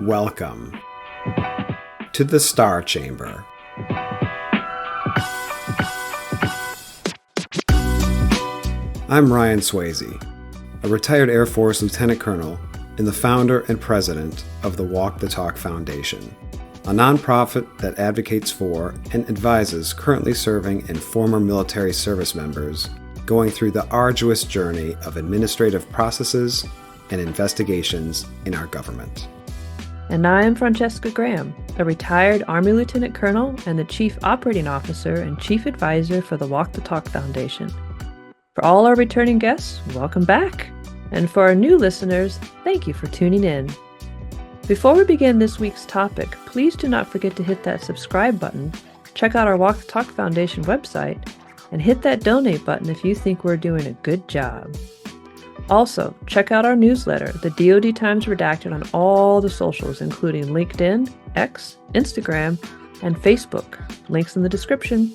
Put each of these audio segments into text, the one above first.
Welcome to the Star Chamber. I'm Ryan Swayze, a retired Air Force Lieutenant Colonel and the founder and president of the Walk the Talk Foundation, a nonprofit that advocates for and advises currently serving and former military service members going through the arduous journey of administrative processes and investigations in our government. And I am Francescagraham, a retired Army Lieutenant Colonel and the Chief Operating Officer and Chief Advisor for the Walk the Talk Foundation. For all our returning guests, welcome back. And for our new listeners, thank you for tuning in. Before we begin this week's topic, please do not forget to hit that subscribe button, check out our Walk the Talk Foundation website, and hit that donate button if you think we're doing a good job. Also, check out our newsletter, the DoD Times Redacted, on all the socials, including LinkedIn, X, Instagram, and Facebook. Links in the description.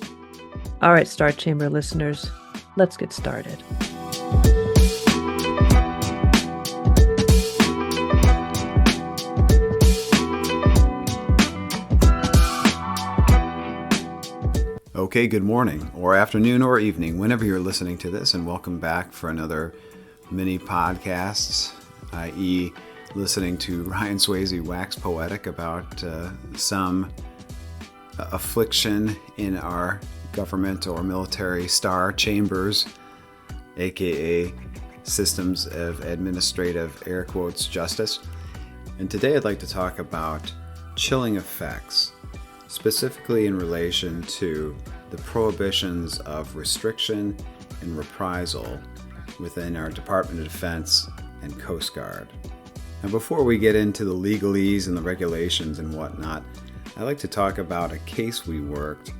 All right, Star Chamber listeners, let's get started. Okay, good morning, or afternoon, or evening, whenever you're listening to this, and welcome back for another mini podcasts, i.e. listening to Ryan Swayze wax poetic about some affliction in our government or military star chambers, aka systems of administrative air quotes justice. And today I'd like to talk about chilling effects, specifically in relation to the prohibitions of restriction and reprisal within our Department of Defense and Coast Guard. Now, before we get into the legalese and the regulations and whatnot, I'd like to talk about a case we worked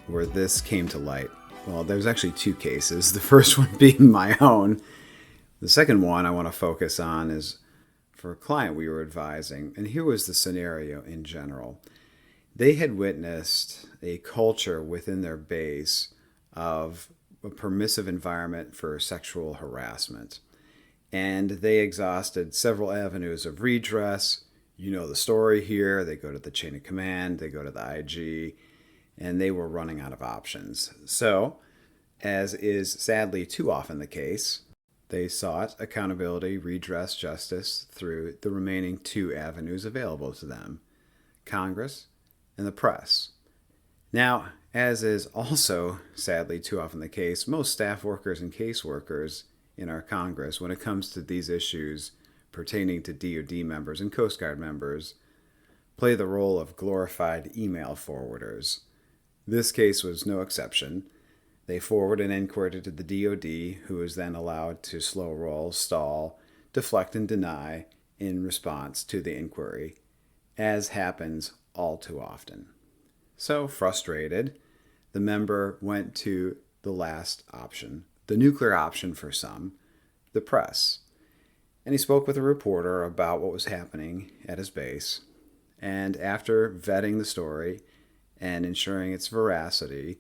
where this came to light. Well, there's actually two cases, the first one being my own. The second one I want to focus on is for a client we were advising, and here was the scenario in general. They had witnessed a culture within their base of a permissive environment for sexual harassment. And they exhausted several avenues of redress. You know the story here. They go to the chain of command, they go to the IG, and they were running out of options. So, as is sadly too often the case, they sought accountability, redress, justice through the remaining two avenues available to them: Congress and the press. Now, as is also sadly too often the case, most staff workers and caseworkers in our Congress, when it comes to these issues pertaining to DoD members and Coast Guard members, play the role of glorified email forwarders. This case was no exception. They forward an inquiry to the DoD, who is then allowed to slow roll, stall, deflect, and deny in response to the inquiry, as happens all too often. So, frustrated, the member went to the last option, the nuclear option for some, the press. And he spoke with a reporter about what was happening at his base. And after vetting the story and ensuring its veracity,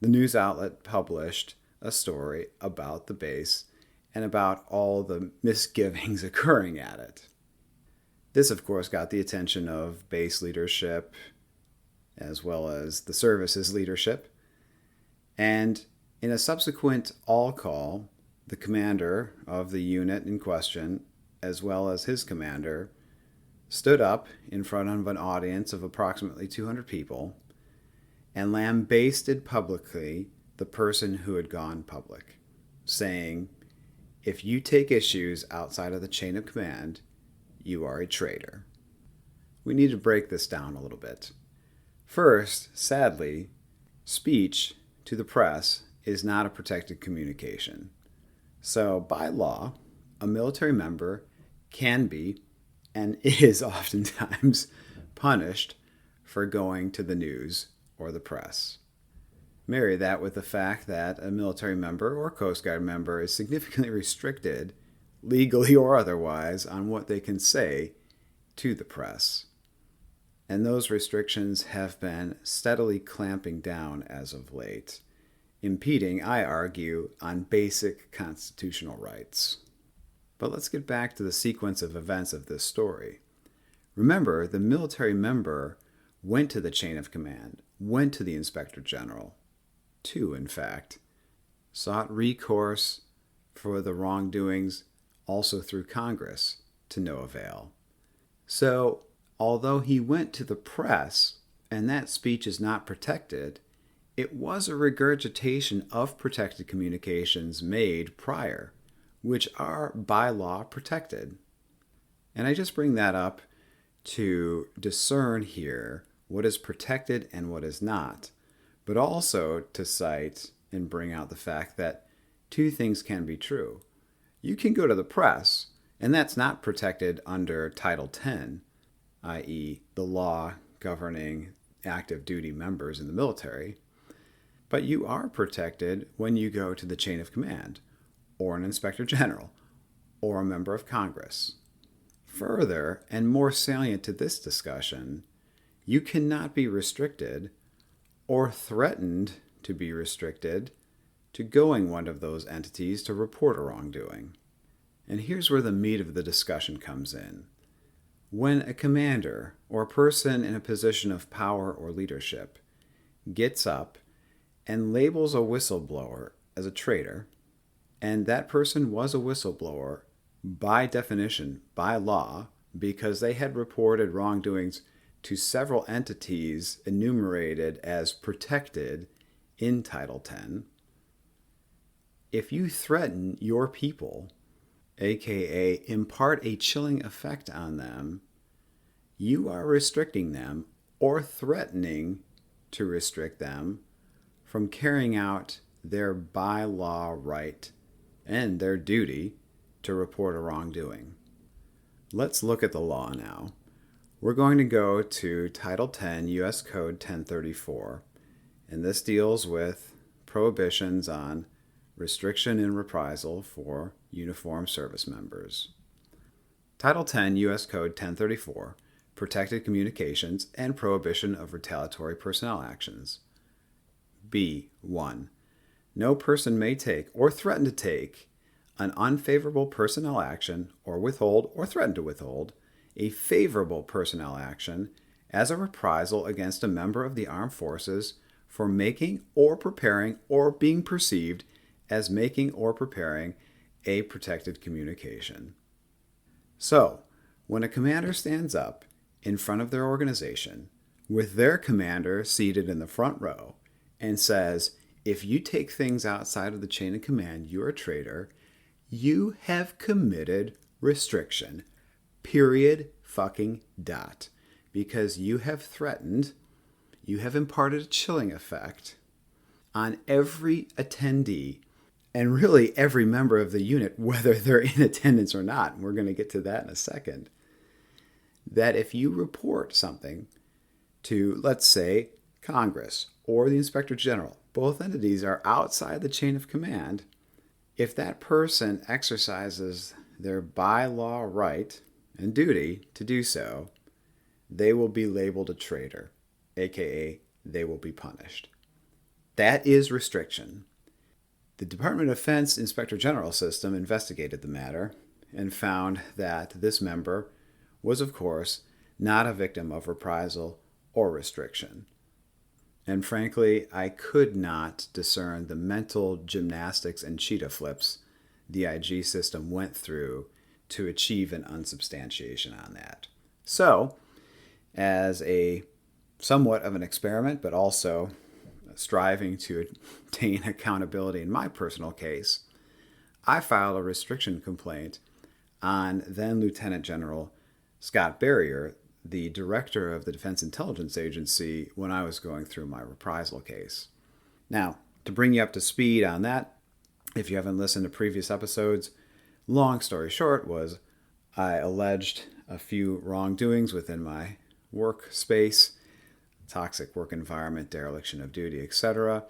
the news outlet published a story about the base and about all the misgivings occurring at it. This, of course, got the attention of base leadership, as well as the service's leadership. And in a subsequent all-call, the commander of the unit in question, as well as his commander, stood up in front of an audience of approximately 200 people and lambasted publicly the person who had gone public, saying, "If you take issues outside of the chain of command, you are a traitor." We need to break this down a little bit. First, sadly, speech to the press is not a protected communication. So, by law, a military member can be, and is oftentimes, punished for going to the news or the press. Marry that with the fact that a military member or Coast Guard member is significantly restricted, legally or otherwise, on what they can say to the press. And those restrictions have been steadily clamping down as of late, impeding, I argue, on basic constitutional rights. But let's get back to the sequence of events of this story. Remember, the military member went to the chain of command, went to the inspector general, in fact, sought recourse for the wrongdoings also through Congress, to no avail. So, although he went to the press, and that speech is not protected, it was a regurgitation of protected communications made prior, which are by law protected. And I just bring that up to discern here what is protected and what is not, but also to cite and bring out the fact that two things can be true. You can go to the press, and that's not protected under Title 10, i.e., the law governing active duty members in the military, but you are protected when you go to the chain of command, or an inspector general, or a member of Congress. Further, and more salient to this discussion, you cannot be restricted or threatened to be restricted to going one of those entities to report a wrongdoing. And here's where the meat of the discussion comes in. When a commander or a person in a position of power or leadership gets up and labels a whistleblower as a traitor, and that person was a whistleblower by definition, by law, because they had reported wrongdoings to several entities enumerated as protected in Title 10, if you threaten your people, aka impart a chilling effect on them, you are restricting them or threatening to restrict them from carrying out their by law right and their duty to report a wrongdoing. Let's look at the law now. We're going to go to Title 10 U.S. Code 1034, and this deals with prohibitions on restriction and reprisal for uniformed service members. Title 10 U.S. Code 1034, Protected Communications and Prohibition of Retaliatory Personnel Actions. B.1. No person may take or threaten to take an unfavorable personnel action or withhold or threaten to withhold a favorable personnel action as a reprisal against a member of the armed forces for making or preparing or being perceived as making or preparing a protected communication. So, when a commander stands up in front of their organization with their commander seated in the front row and says, if you take things outside of the chain of command, you're a traitor, you have committed restriction. Period. Fucking dot. Because you have threatened, you have imparted a chilling effect on every attendee and really every member of the unit, whether they're in attendance or not. And we're going to get to that in a second. That if you report something to, let's say, Congress or the Inspector General, both entities are outside the chain of command. If that person exercises their by law right and duty to do so, they will be labeled a traitor, aka they will be punished. That is restriction. The Department of Defense Inspector General system investigated the matter and found that this member was, of course, not a victim of reprisal or restriction. And frankly, I could not discern the mental gymnastics and cheetah flips the IG system went through to achieve an unsubstantiation on that. So, as a somewhat of an experiment, but also striving to attain accountability in my personal case, I filed a restriction complaint on then Lieutenant General Scott Barrier, the director of the Defense Intelligence Agency, when I was going through my reprisal case. Now, to bring you up to speed on that, if you haven't listened to previous episodes, long story short was I alleged a few wrongdoings within my workspace, toxic work environment, dereliction of duty, etc.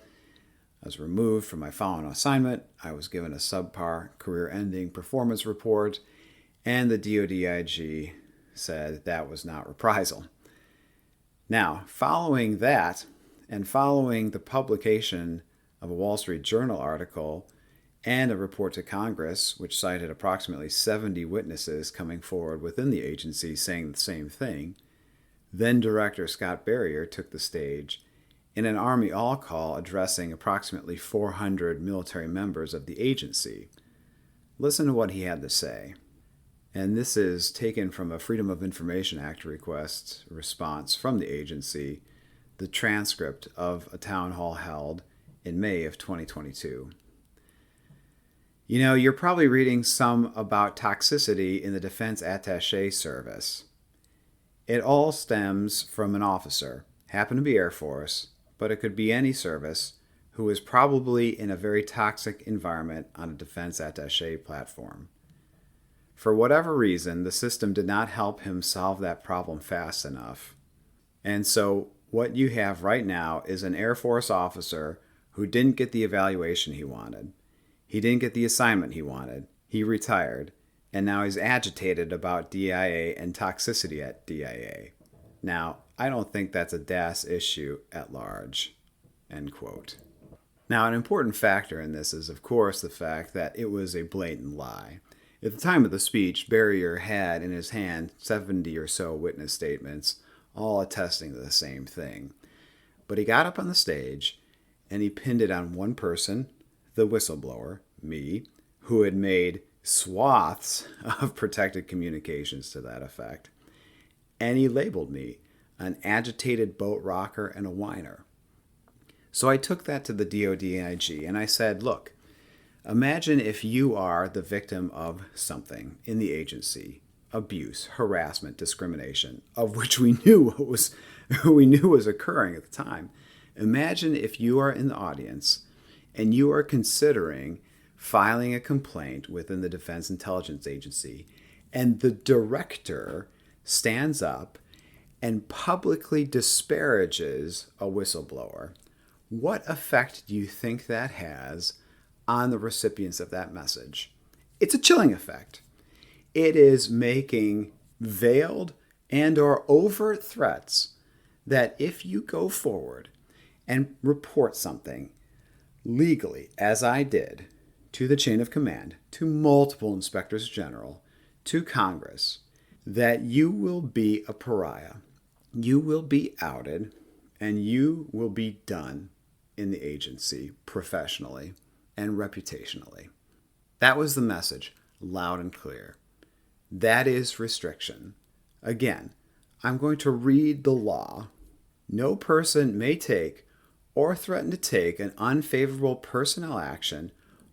I was removed from my following assignment. I was given a subpar career-ending performance report, and the DODIG said that was not reprisal. Now, following that, and following the publication of a Wall Street Journal article and a report to Congress, which cited approximately 70 witnesses coming forward within the agency saying the same thing, then Director Scott Berrier took the stage in an Army all-call addressing approximately 400 military members of the agency. Listen to what he had to say. And this is taken from a Freedom of Information Act request response from the agency, the transcript of a town hall held in May of 2022. You know, you're probably reading some about toxicity in the Defense Attaché Service. It all stems from an officer, happened to be Air Force, but it could be any service, who is probably in a very toxic environment on a defense attaché platform. For whatever reason, the system did not help him solve that problem fast enough. And so what you have right now is an Air Force officer who didn't get the evaluation he wanted. He didn't get the assignment he wanted. He retired. And now he's agitated about DIA and toxicity at DIA. Now, I don't think that's a DAS issue at large. End quote. Now, an important factor in this is, of course, the fact that it was a blatant lie. At the time of the speech, Berrier had in his hand 70 or so witness statements, all attesting to the same thing. But he got up on the stage and he pinned it on one person, the whistleblower, me, who had made swaths of protected communications to that effect. And he labeled me an agitated boat rocker and a whiner. So I took that to the DOD and I said, look, imagine if you are the victim of something in the agency, abuse, harassment, discrimination, of which we knew was occurring at the time. Imagine if you are in the audience and you are considering filing a complaint within the Defense Intelligence Agency, and the director stands up and publicly disparages a whistleblower. What effect do you think that has on the recipients of that message? It's a chilling effect. It is making veiled and or overt threats that if you go forward and report something legally, as I did, to the chain of command, to multiple inspectors general, to Congress, that you will be a pariah, you will be outed, and you will be done in the agency professionally and reputationally. That was the message, loud and clear. That is restriction. Again, I'm going to read the law. No person may take or threaten to take an unfavorable personnel action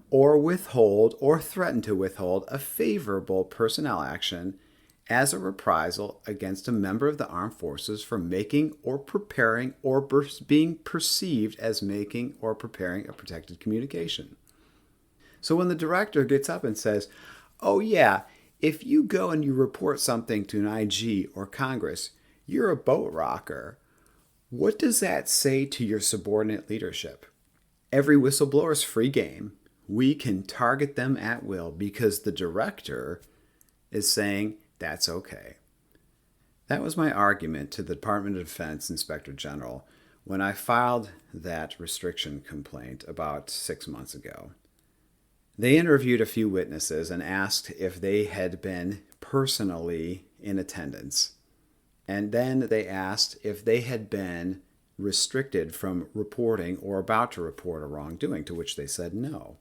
or withhold or threaten to withhold a favorable personnel action as a reprisal against a member of the armed forces for making or preparing or being perceived as making or preparing a protected communication. So when the director gets up and says, oh yeah, if you go and you report something to an IG or Congress, you're a boat rocker, what does that say to your subordinate leadership? Every whistleblower's free game. We can target them at will because the director is saying that's okay. That was my argument to the Department of Defense Inspector General when I filed that restriction complaint about 6 months ago. They interviewed a few witnesses and asked if they had been personally in attendance. And then they asked if they had been restricted from reporting or about to report a wrongdoing, to which they said no.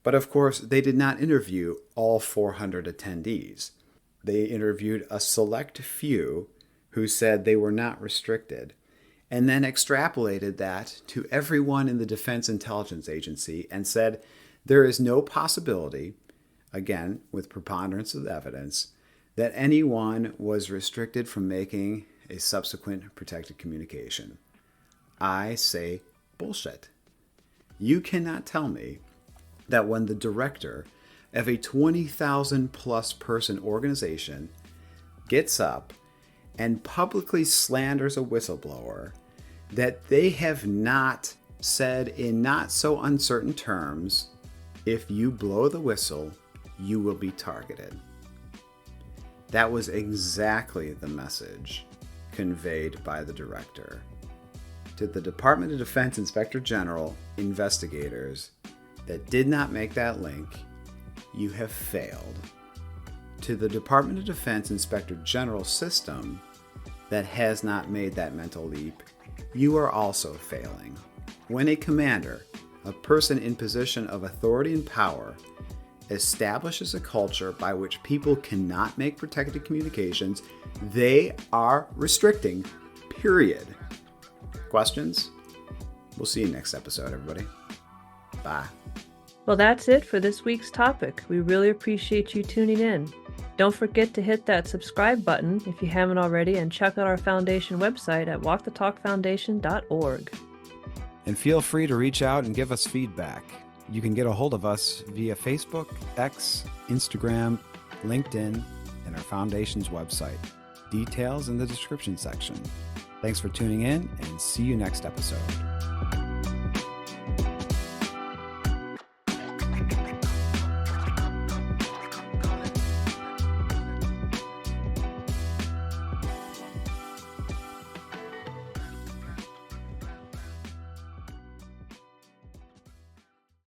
But of course, they did not interview all 400 attendees. They interviewed a select few who said they were not restricted, and then extrapolated that to everyone in the Defense Intelligence Agency and said there is no possibility, again, with preponderance of evidence, that anyone was restricted from making a subsequent protected communication. I say bullshit. You cannot tell me that when the director of a 20,000 plus person organization gets up and publicly slanders a whistleblower, that they have not said in not so uncertain terms, if you blow the whistle, you will be targeted. That was exactly the message conveyed by the director. To the Department of Defense Inspector General, investigators, that did not make that link, you have failed. To the Department of Defense Inspector General system that has not made that mental leap, you are also failing. When a commander, a person in position of authority and power, establishes a culture by which people cannot make protected communications, they are restricting, period. Questions? We'll see you next episode, everybody. Bye. Well, that's it for this week's topic. We really appreciate you tuning in. Don't forget to hit that subscribe button if you haven't already, and check out our foundation website at walkthetalkfoundation.org. And feel free to reach out and give us feedback. You can get a hold of us via Facebook, X, Instagram, LinkedIn, and our foundation's website. Details in the description section. Thanks for tuning in, and see you next episode.